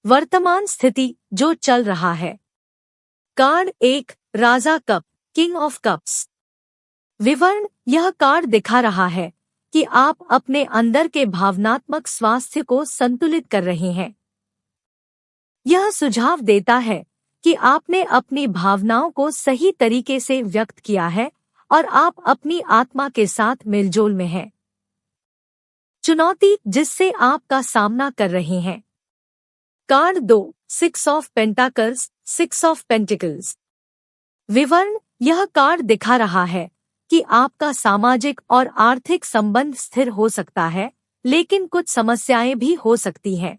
वर्तमान स्थिति जो चल रहा है। Card 1 Raja cup, king of cups. विवरण, यह कार्ड दिखा रहा है कि आप अपने अंदर के भावनात्मक स्वास्थ्य को संतुलित कर रहे हैं। यह सुझाव देता है कि आपने अपनी भावनाओं को सही तरीके से व्यक्त किया है और आप अपनी आत्मा के साथ मेलजोल में हैं। चुनौती जिससे आपका सामना कर रहे हैं। Card 2 6 of pentacles, 6 of pentacles. विवरण, यह कार्ड दिखा रहा है कि आपका सामाजिक और आर्थिक संबंध स्थिर हो सकता है, लेकिन कुछ समस्याएं भी हो सकती हैं।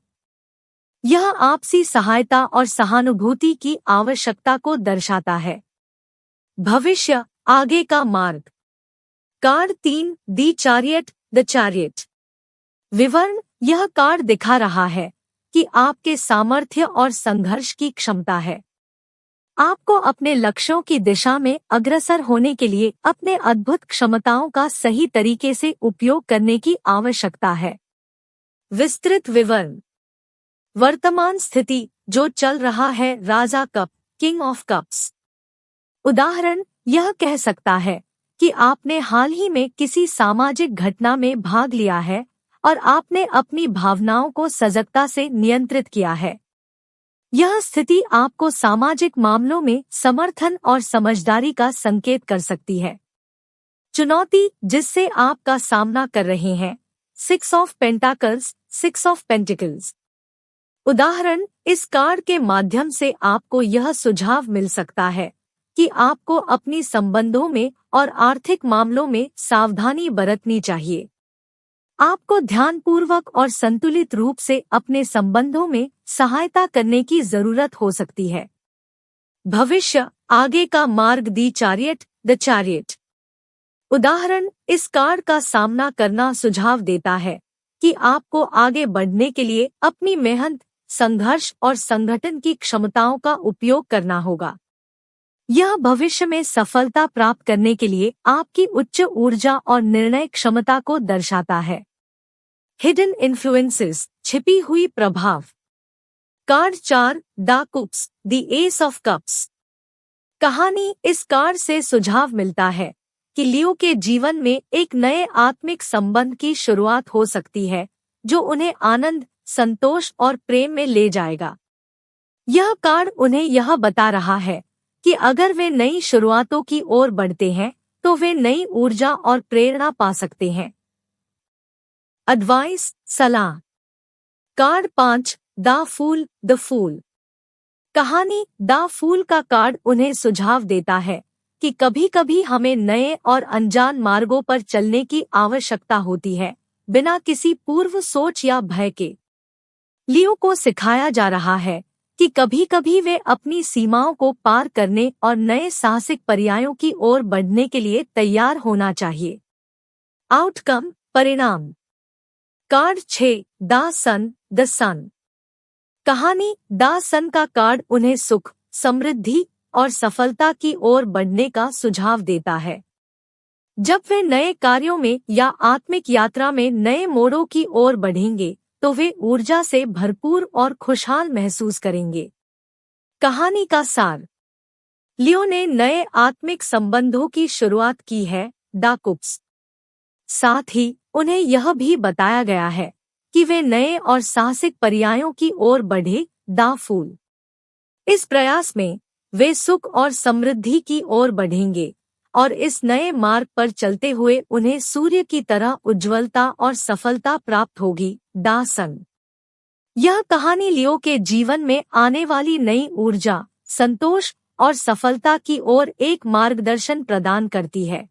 यह आपसी सहायता और सहानुभूति की आवश्यकता को दर्शाता है। भविष्य, आगे का मार्ग। Card 3 the chariot, the chariot. विवरण, यह कार्ड दिखा रहा है कि आपके सामर्थ्य और संघर्ष की क्षमता है। आपको अपने लक्ष्यों की दिशा में अग्रसर होने के लिए अपने अद्भुत क्षमताओं का सही तरीके से उपयोग करने की आवश्यकता है। विस्तृत विवरण। वर्तमान स्थिति जो चल रहा है राजा कप, किंग ऑफ कप्स। उदाहरण, यह कह सकता है कि आपने हाल ही में किसी सामाजिक घटना में भाग लिया है और आपने अपनी भावनाओं को सजगता से नियंत्रित किया है। यह स्थिति आपको सामाजिक मामलों में समर्थन और समझदारी का संकेत कर सकती है। चुनौती जिससे आपका सामना कर रहे हैं। 6 ऑफ पेंटाकल्स, 6 ऑफ पेंटिकल्स। उदाहरण, इस कार्ड के माध्यम से आपको यह सुझाव मिल सकता है कि आपको अपनी संबंधों में और आर्थिक मामलों में सावधानी बरतनी चाहिए। आपको ध्यानपूर्वक और संतुलित रूप से अपने संबंधों में सहायता करने की जरूरत हो सकती है। भविष्य, आगे का मार्ग दी चैरियट, द चैरियट। उदाहरण, इस कार्ड का सामना करना सुझाव देता है कि आपको आगे बढ़ने के लिए अपनी मेहनत, संघर्ष और संगठन की क्षमताओं का उपयोग करना होगा। यह भविष्य में सफलता प्राप्त करने के लिए आपकी उच्च ऊर्जा और निर्णय क्षमता को दर्शाता है। हिडन इन्फ्लुएंसेस, छिपी हुई प्रभाव। Card 4 the cups, the ace of cups. कहानी, इस कार्ड से सुझाव मिलता है कि लियो के जीवन में एक नए आत्मिक संबंध की शुरुआत हो सकती है जो उन्हें आनंद, संतोष और प्रेम में ले जाएगा। यह कार्ड उन्हें यह बता रहा है कि अगर वे नई शुरुआतों की ओर बढ़ते हैं तो वे नई ऊर्जा और प्रेरणा पा सकते हैं। एडवाइस, सलाह। Card 5 the fool, the fool. कहानी, द फूल का कार्ड उन्हें सुझाव देता है कि कभी-कभी हमें नए और अनजान मार्गों पर चलने की आवश्यकता होती है, बिना किसी पूर्व सोच या भय के। लियो को सिखाया जा रहा है कि कभी-कभी वे अपनी सीमाओं को पार करने और नए साहसिक पर्यायों की ओर बढ़ने के लिए तैयार होना चाहिए। आउटकम, परिणाम। कार्ड 6 द सन, द सन। कहानी, द सन का कार्ड उन्हें सुख, समृद्धि और सफलता की ओर बढ़ने का सुझाव देता है। जब वे नए कार्यों में या आत्मिक यात्रा में नए मोड़ों की ओर बढ़ेंगे तो वे ऊर्जा से भरपूर और खुशहाल महसूस करेंगे। कहानी का सार। लियो ने नए आत्मिक संबंधों की शुरुआत की है, द कुप्स। साथ ही उन्हें यह भी बताया गया है कि वे नए और साहसिक पर्यायों की ओर बढ़े, द फूल। इस प्रयास में वे सुख और समृद्धि की ओर बढ़ेंगे और इस नए मार्ग पर चलते हुए उन्हें सूर्य की तरह उज्ज्वलता और सफलता प्राप्त होगी, द सन। यह कहानी लियो के जीवन में आने वाली नई ऊर्जा, संतोष और सफलता की ओर एक मार्गदर्शन प्रदान करती है।